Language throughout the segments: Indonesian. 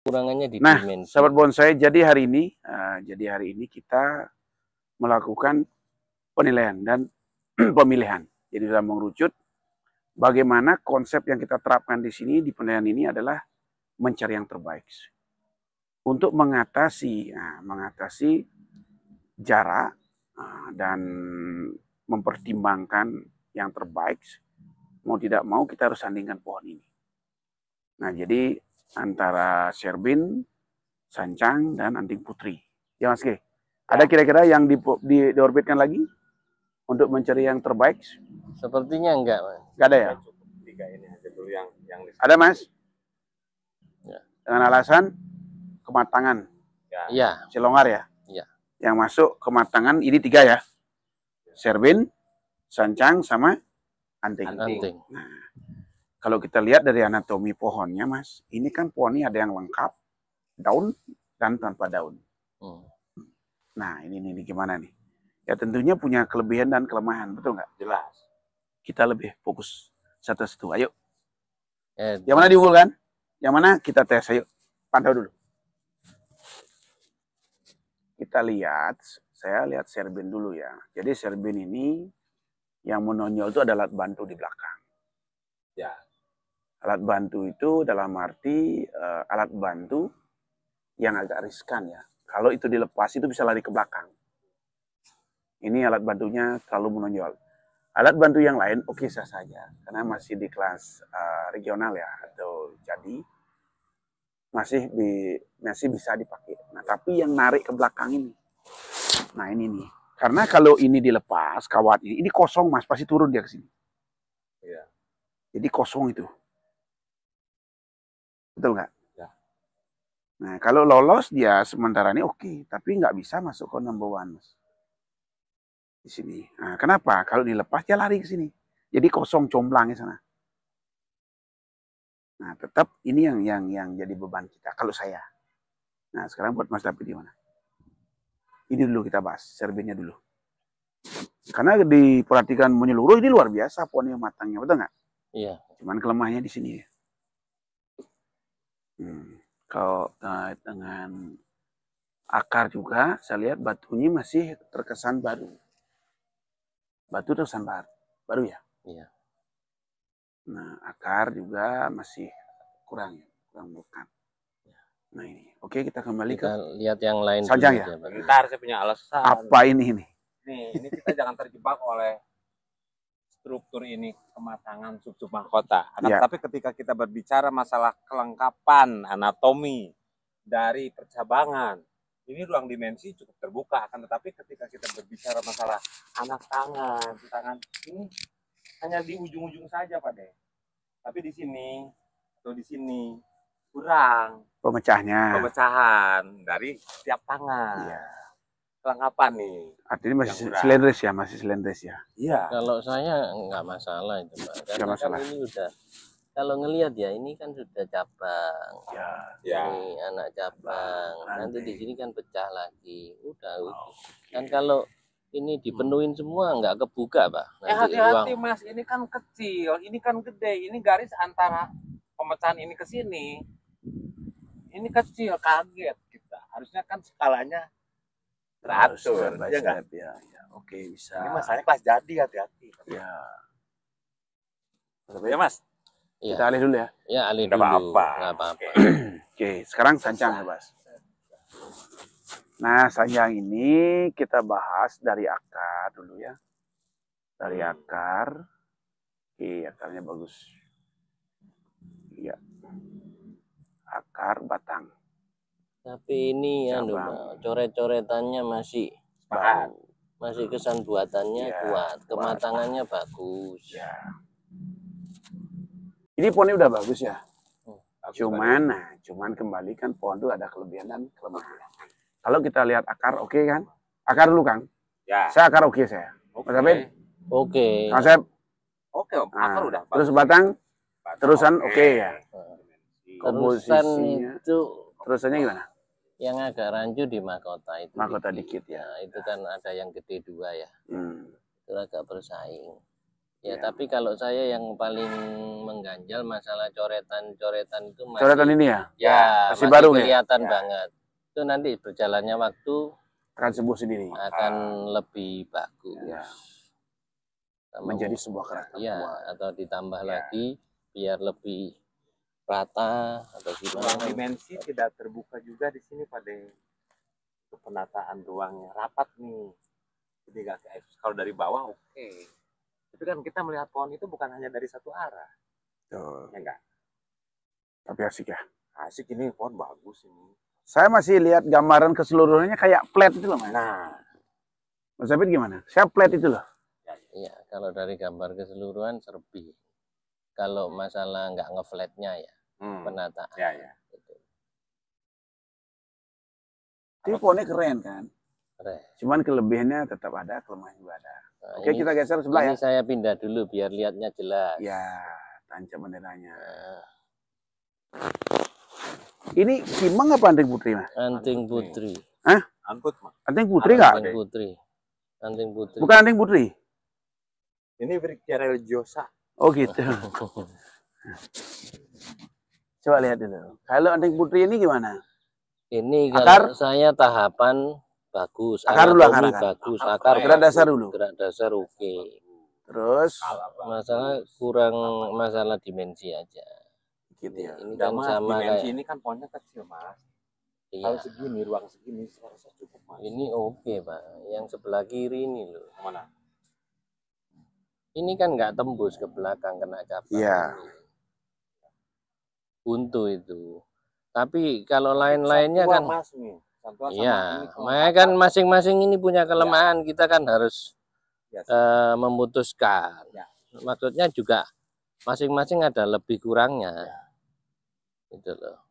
Kurangannya di Nah, dimensi. sahabat bonsai, jadi hari ini kita melakukan penilaian dan pemilihan. Jadi dalam mengerucut, bagaimana konsep yang kita terapkan di sini di penilaian ini adalah mencari yang terbaik untuk mengatasi jarak dan mempertimbangkan yang terbaik. Mau tidak mau kita harus sandingkan pohon ini. Nah, jadi antara Sherbin, Sancang, dan Anting Putri. Ya Mas G, ada kira-kira yang diorbitkan lagi untuk mencari yang terbaik? Sepertinya enggak, Mas. Enggak ada ya? Tiga ini aja dulu yang ada, Mas? Ya. Dengan alasan kematangan. Iya. Cilongar ya? Iya. Yang masuk kematangan ini 3 ya? Sherbin, Sancang, sama Anting. Nah, kalau kita lihat dari anatomi pohonnya, Mas, ini kan pohon ini ada yang lengkap, daun dan tanpa daun. Nah, ini gimana nih? Ya tentunya punya kelebihan dan kelemahan, betul nggak? jelas. Kita lebih fokus satu-satu. Ayo. Yang mana diunggulkan? Yang mana kita tes? Ayo, pantau dulu. Kita lihat, saya lihat Sherbin dulu ya. Jadi Sherbin ini yang menonjol itu adalah alat bantu di belakang. Ya. Alat bantu itu dalam arti alat bantu yang agak riskan ya. Kalau itu dilepas itu bisa lari ke belakang. Ini alat bantunya terlalu menonjol. Alat bantu yang lain oke saja karena masih di kelas regional ya atau jadi masih bisa dipakai. Nah, tapi yang narik ke belakang ini. Nah, ini nih. Karena kalau ini dilepas kawat ini kosong, Mas, pasti turun dia ke sini. Iya. Jadi kosong itu. Betul nggak? Ya. Nah, kalau lolos dia sementara ini oke, tapi nggak bisa masuk ke number one, Mas. Di sini. Nah, kenapa? Kalau dilepas dia lari ke sini. Jadi kosong comblang di sana. Nah, tetap ini yang jadi beban kita kalau saya. Nah, sekarang buat Mas David gimana? Ini dulu kita bahas, Sherbinnya dulu. Karena diperhatikan menyeluruh ini luar biasa pohonnya matangnya, betul nggak? Iya. Cuman kelemahannya di sini. Kalau dengan akar juga, saya lihat batunya masih terkesan baru. Batu terkesan baru ya? Iya. Nah, akar juga masih kurang bukan. Nah, ini. Oke, kita kembali kita ke lihat yang lain Sancang ya. Bentar, saya punya alasan. Apa ini? Nih, ini kita jangan terjebak oleh struktur ini kematangan sub-sub mahkota. Ya. Tapi ketika kita berbicara masalah kelengkapan anatomi dari percabangan, ini ruang dimensi cukup terbuka. Akan tetapi ketika kita berbicara masalah anak tangan ini hanya di ujung-ujung saja, Pak De. Tapi di sini atau di sini kurang pemecahan dari setiap tangan. Iya. Kelengkapan nih. Artinya masih silindris ya. Iya. Kalau saya nggak masalah itu, Pak. Karena masalah. kan ini udah, kalau ngelihat ya ini kan sudah cabang. Ya. Ini anak cabang. Nanti di sini kan pecah lagi. Udah. Dan Okay. kalau ini dipenuhin semua nggak kebuka, Pak. Hati-hati Mas, ini kan kecil, ini kan gede, ini garis antara pemecahan ini ke sini. Ini kecil, kaget kita. Harusnya kan skalanya teratur, ya enggak? Ya. Oke, bisa. Ini masalahnya kelas jadi, hati-hati. Ya. Ya, Mas. Ya. Kita alih dulu ya. Ya, alih Nggak dulu. apa-apa. Nggak apa-apa. Oke, sekarang Sancang ya, Mas. Nah, Sancang ini kita bahas dari akar dulu ya. Dari akar. Oke, akarnya bagus. Iya. Akar batang. Tapi ini ya, coret-coretannya masih baru. Masih kesan buatannya kuat, kematangannya bagus. Ya. Ini pohonnya udah bagus ya. Cuman kembali kan pohon itu ada kelebihan dan kelemahan. Kalau kita lihat akar oke kan? Akar dulu Kang. Ya. Saya akar oke saya. Mas David? Oke. Kang Sep? Oke, akar udah. Terus batang? Terusan oke ya. Komposisinya itu terusannya gimana? Yang agak rancu di mahkota itu. Mahkota dikit ya. Nah, itu kan ada yang gede 2 ya. Itu agak bersaing. Ya, Ya. tapi kalau saya yang paling mengganjal masalah coretan-coretan itu masih, Coretan ini ya ya masih baru nih. kelihatan Ya. banget. Itu nanti berjalannya waktu Akan sembuh sendiri. akan lebih bagus. Ya. Sama Menjadi sebuah karakter ya, tua. atau ditambah Ya. lagi biar lebih rata atau Ruang gimana. dimensi tidak terbuka juga di sini pada penataan ruangnya rapat nih. Jadi nggak kayak kalau dari bawah oke. Tapi kan kita melihat pohon itu bukan hanya dari satu arah. Tuh. Ya enggak? Tapi asik ya. Asik ini pohon bagus ini. Saya masih lihat gambaran keseluruhannya kayak flat itu loh, Mas. Nah, Mas David gimana? Saya flat itu loh. Iya, kalau dari gambar keseluruhan serbi. Kalau masalah nggak ngeflatnya ya, penataan. ya ya. Gitu. Tapi pohonnya keren kan. Keren. Cuman kelebihannya tetap ada, kelemahannya juga ada. Nah, Oke, ini- kita geser sebelah ini ya. saya pindah dulu biar lihatnya jelas. Ya, tancap benderanya. Nah, Ini Kimeng apa Anting Putri, Mas? Anting Putri. Angkut mah. Anting Putri nggak? Anting Putri. Anting Putri. Bukan Anting Putri? Ini Brigtia religiosa. Oh gitu. Coba lihat dulu. Kalau Anting Putri ini gimana? Ini Akar? kalau saya tahapan bagus, Akar dulu, anatomi akar. bagus, Akar akar gerak bagus, dasar dulu. gerak dasar oke. Terus Masalah kurang masalah dimensi aja. gitu ya. Ini Udah, kan Mas, sama dimensi kayak ini kan pohonnya kecil, Mas. iya. Kalau segini, ruang segini, saya rasa cukup, Mas. Ini oke, Pak. Yang sebelah kiri ini loh. Mana? Ini kan nggak tembus ke belakang kena cabang. Iya. Ini. Buntu itu. Tapi kalau lain-lainnya Satu kan, Mas nih. Satu sama iya. ini Makanya kan masing-masing ini punya kelemahan. Kita kan harus Ya, memutuskan. Ya. Maksudnya juga masing-masing ada lebih kurangnya. Gitu loh.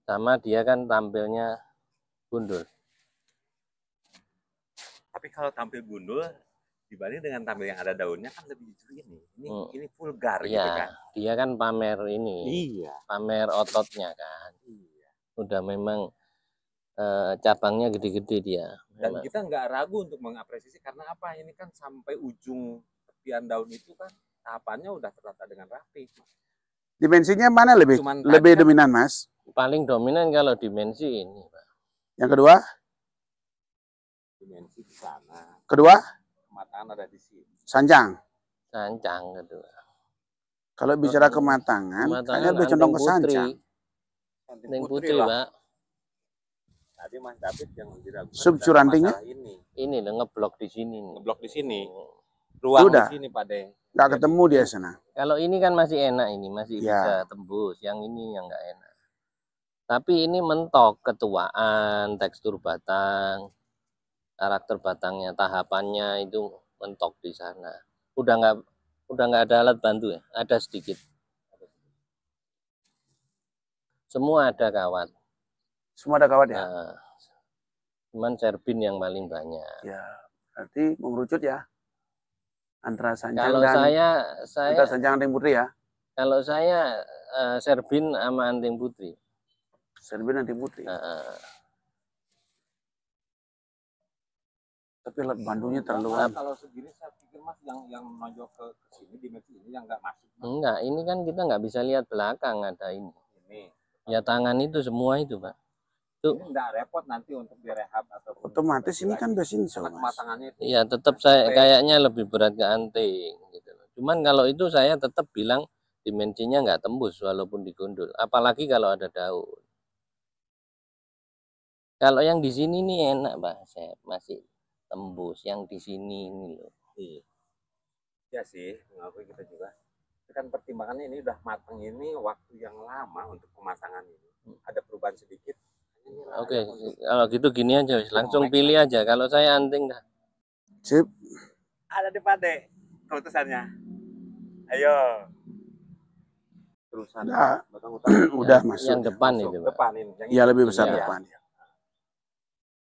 Sama dia kan tampilnya gundul. Tapi kalau tampil gundul dibanding dengan tampil yang ada daunnya kan lebih lucu ini. Ini vulgar gitu kan. Iya, dia kan pamer ini. Iya. Pamer ototnya kan. Iya. Udah memang cabangnya gede-gede dia. Dan Memang. kita nggak ragu untuk mengapresiasi karena apa? Ini kan sampai ujung tepian daun itu kan tahapannya udah tertata dengan rapi. Dimensinya mana lebih Cuman lebih tadi kan- dominan, Mas? Paling dominan kalau dimensi ini, Pak. Yang kedua? Dimensi di sana, Kedua? kematangan ada di sini. Sanjang. Sancang kedua. Kalau bicara kematangan, kayaknya lebih condong ke sanjang. Anting putri, lah. Pak. Tadi Mas David yang diragukan Subcur antingnya? ini Ini loh ngeblok di sini. nih. ngeblok di sini, ruang Udah. di sini Pak De. Nggak ketemu dia sana. Kalau ini kan masih enak ini, masih Ya. bisa tembus. Yang ini yang nggak enak. Tapi ini mentok ketuaan, tekstur batang, karakter batangnya, tahapannya itu mentok di sana. Udah nggak ada alat bantu ya, ada sedikit. Semua ada kawat. Semua ada kawat ya? Nah, cuman serbin yang paling banyak. Ya. Berarti mengerucut ya? Antara sanjang Kalau dan saya antara sanjang Anting Putri ya? kalau saya serbin sama anting putri. Serbin Anting Putri. Tapi alat bantunya terlalu Kalau segini saya pikir Mas yang menonjol ke sini dimensi ini yang nggak masuk. Enggak, ini kan kita nggak bisa lihat belakang ada ini. Ini. Ya tangan itu semua itu, Pak. Tuh. Ini nggak repot nanti untuk direhab atau otomatis ini kan besinso, Mas. kematangannya itu. Iya, tetap saya kayaknya lebih berat ke anting gitu loh. Cuman kalau itu saya tetap bilang dimensinya nggak tembus walaupun digundul. Apalagi kalau ada daun. Kalau yang di sini nih enak, Pak. Saya masih tembus. Yang di sini ini loh. Iya sih, mengakui kita juga. Tapi kan pertimbangannya ini udah matang ini waktu yang lama untuk pemasangan ini. Ada perubahan sedikit. Oke, kalau gitu gini aja, langsung pilih aja. Kalau saya anting dah. Sip. Ada di Pade keputusannya. Ayo. Terusan. Udah. Batang utara. Udah masuk. Yang depan itu, Pak. Depan ini. Yang Iya, lebih besar Iya. depan dia.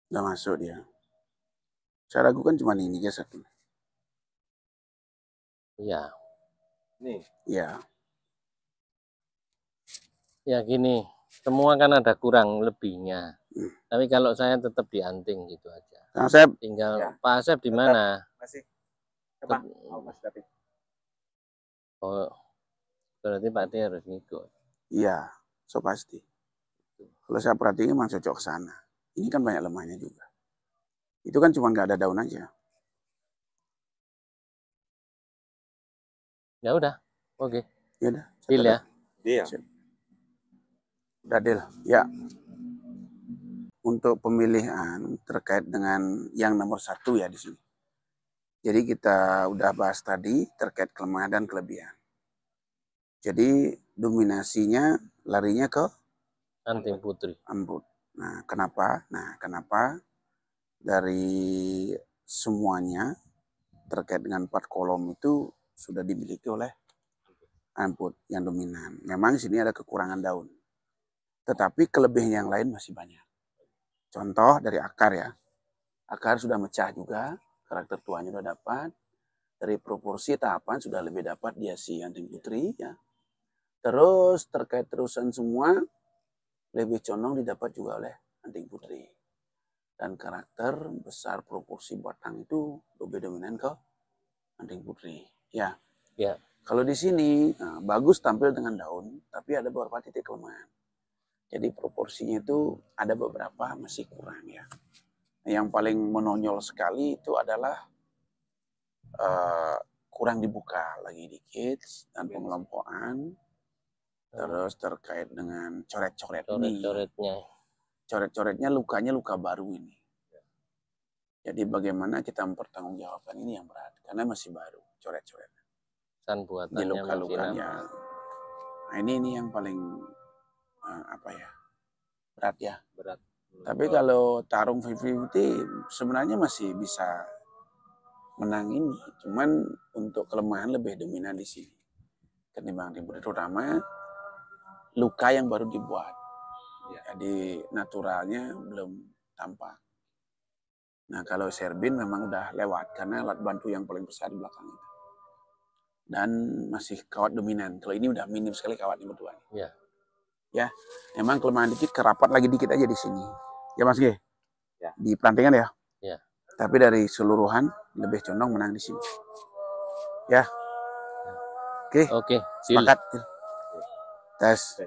Udah masuk dia. Saya ragukan cuma ini guys. Iya. Nih. Iya. Ya gini, semua kan ada kurang lebihnya. Tapi kalau saya tetap di anting gitu aja. Kang Asep, Tinggal Ya. Pak Asep di mana? Masih Coba, Mas David. Oh, berarti Pak D harus ngikut. Iya, so pasti. Kalau saya perhatiin memang cocok ke sana. Ini kan banyak lemahnya juga. Itu kan cuma nggak ada daun aja. Ya udah, oke. Ya udah. Deal ya. Dia. Udah deal. Ya. Untuk pemilihan terkait dengan yang nomor 1 ya di sini. Jadi kita udah bahas tadi terkait kelemahan dan kelebihan. Jadi dominasinya larinya ke Anting putri. Ambut. Nah, kenapa? Dari semuanya terkait dengan 4 kolom itu sudah dimiliki oleh Ambut yang dominan. Memang di sini ada kekurangan daun. Tetapi kelebihan yang lain masih banyak. Contoh dari akar ya. Akar sudah mecah juga, karakter tuanya sudah dapat. Dari proporsi tahapan sudah lebih dapat dia si anting putri ya. Terus terkait terusan semua lebih condong didapat juga oleh anting putri. Dan karakter besar proporsi batang itu lebih dominan ke anting putri. Ya. Ya. Kalau di sini bagus tampil dengan daun, tapi ada beberapa titik kelemahan. Jadi proporsinya itu ada beberapa masih kurang ya. Yang paling menonjol sekali itu adalah kurang dibuka lagi dikit dan pengelompokan. Terus terkait dengan coret-coret ini. Coret-coretnya. Coret-coretnya lukanya luka baru ini. Jadi bagaimana kita mempertanggungjawabkan ini yang berat. Karena masih baru coret-coret. San buatannya Di luka-lukanya. Nah ini yang paling berat ya. Berat. Tapi kalau tarung 50-50 sebenarnya masih bisa menang ini. Cuman untuk kelemahan lebih dominan di sini. Ketimbang di terutama luka yang baru dibuat. Jadi naturalnya belum tampak. Nah kalau Serbin memang udah lewat karena alat bantu yang paling besar di belakang itu. Dan masih kawat dominan. Kalau ini udah minim sekali kawatnya berdua. Ya. Ya, memang kelemahan dikit, kerapat lagi dikit aja di sini. Ya Mas G? Ya. Di perantingan ya? Ya. Tapi dari seluruhan lebih condong menang di sini. Ya. Oke. Oke. Sepakat. Tes.